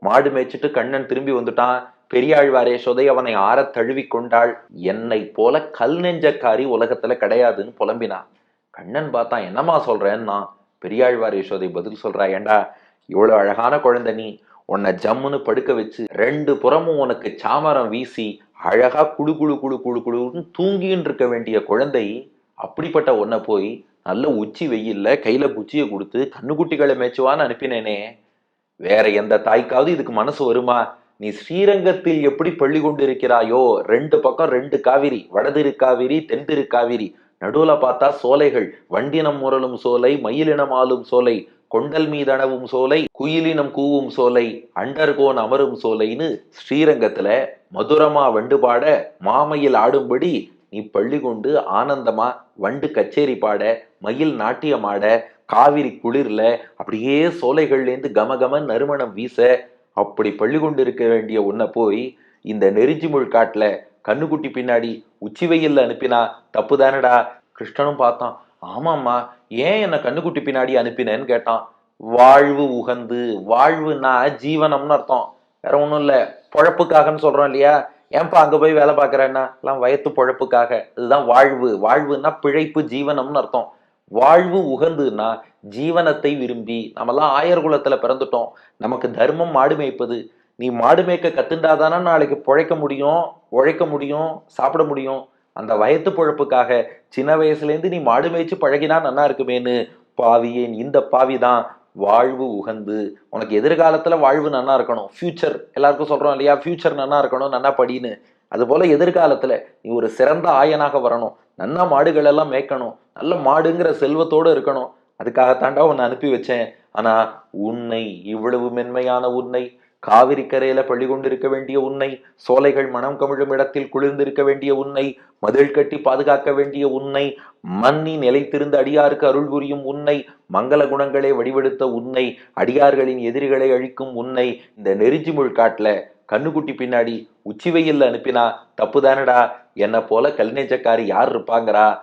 மாடு மேய்ச்சிட்டு கண்ணன் திரும்பி வந்துட்டான். பெரியாழ்வார் யசோதை அவனை ஆற தழுவி கொண்டாள். என்னை போல கல் நெஞ்சக்காரி உலகத்துல கிடையாதுன்னு புலம்பினான். கண்ணன் பார்த்தான். என்னம்மா சொல்றேன்னா, பெரியாழ்வார் யசோதை பதில் சொல்றா, ஏண்டா இவ்வளவு அழகான குழந்தை நீ, உன்னை ஜம்முன்னு படுக்க வச்சு 2 புறமும் உனக்கு சாமரம் வீசி அழகா குழு குழு குழு குழு குழுன்னு தூங்கின்னு இருக்க வேண்டிய குழந்தை, அப்படிப்பட்ட உன்னை போய் நல்ல உச்சி வெயில்ல கையில குச்சியை கொடுத்து கண்ணுக்குட்டிகளை மேய்ச்சுவான்னு அனுப்பினேனே, வேற எந்த தாய்க்காவது இதுக்கு மனசு வருமா? நீ ஸ்ரீரங்கத்தில் எப்படி பள்ளி கொண்டு இருக்கிறாயோ, 2 பக்கம் 2 காவிரி, வடதிரு காவிரி தென்திரு காவிரி, நடுவுல பார்த்தா சோலைகள், வண்டினம் முரளும் சோலை, மயிலினம் ஆளும் சோலை, கொண்டல் மீதனவும் சோலை, குயிலினம் கூவும் சோலை, அண்டர்கோன் அமரும் சோலைன்னு ஸ்ரீரங்கத்துல மதுரமா வண்டு பாட மாமையில் ஆடும்படி நீ பள்ளி கொண்டு ஆனந்தமா வண்டு கச்சேரி பாட மயில் நாட்டியம் ஆட காவிரி குளிர்ல அப்படியே சோலைகள்லேருந்து கமகமன் நறுமணம் வீச அப்படி பள்ளி கொண்டு இருக்க வேண்டிய உன்னை போய் இந்த நெருஞ்சி முள் காட்டுல கண்ணுக்குட்டி பின்னாடி உச்சி வெயில்ல அனுப்பினா தப்பு தானடா. கிருஷ்ணனும் பார்த்தான். ஆமாம்மா, ஏன் என்ன கண்ணுக்குட்டி பின்னாடி அனுப்பினேன்னு கேட்டான். வாழ்வு உகந்து, வாழ்வுனா ஜீவனம்னு அர்த்தம், வேற ஒன்றும் இல்லை. பொழப்புக்காகன்னு சொல்றோம் இல்லையா, ஏன்பா அங்க போய் வேலை பார்க்கறேன்னா எல்லாம் வயத்து பொழப்புக்காக, இதுதான் வாழ்வு. வாழ்வுன்னா பிழைப்பு, ஜீவனம்னு அர்த்தம். வாழ்வு உகந்துன்னா ஜீவனத்தை விரும்பி, நம்மெல்லாம் ஆயர் குலத்துல பிறந்துட்டோம், நமக்கு தர்மம் மாடு மேய்ப்பது. நீ மாடு மேய்க்க கத்துண்டாதானா நாளைக்கு பொழைக்க முடியும், உழைக்க முடியும், சாப்பிட முடியும். அந்த வயத்து பொழப்புக்காக சின்ன வயசுலேருந்து நீ மாடு மேய்ச்சி பழகினா நல்லா இருக்குமேன்னு பாவியேன் இந்த பாவிதான் வாழ்வு உகந்து. உனக்கு எதிர்காலத்துல வாழ்வு நன்னா இருக்கணும், ஃபியூச்சர் எல்லாருக்கும் சொல்றோம் இல்லையா, ஃபியூச்சர் நன்னா இருக்கணும், நன்னா படின்னு. அது போல எதிர்காலத்துல நீ ஒரு சிறந்த ஆயனாக வரணும், நன்னா மாடுகள் எல்லாம் மேய்க்கணும், நல்ல மாடுங்கிற செல்வத்தோடு இருக்கணும். அதுக்காகத்தாண்டா உன்னை அனுப்பி வச்சேன். ஆனா உன்னை, இவ்வளவு மென்மையான உன்னை, காவிரி கரையில பள்ளி கொண்டிருக்க வேண்டிய உன்னை, சோலைகள் மனம் கமிழும் இடத்தில் குளிர்ந்திருக்க வேண்டிய உன்னை, மதில் கட்டி பாதுகாக்க வேண்டிய உன்னை, மன்னி நிலைத்திருந்த அடியாருக்கு அருள் புரியும் உன்னை, மங்கள குணங்களை வடிவெடுத்த உன்னை, அடியார்களின் எதிரிகளை அழிக்கும் உன்னை இந்த நெருஞ்சி முள் காட்டுல கண்ணுக்குட்டி பின்னாடி உச்சி வெயில்ல அனுப்பினா தப்பு தானடா. என்ன போல கல் நெஞ்சக்காரி யார் இருப்பாங்கறா?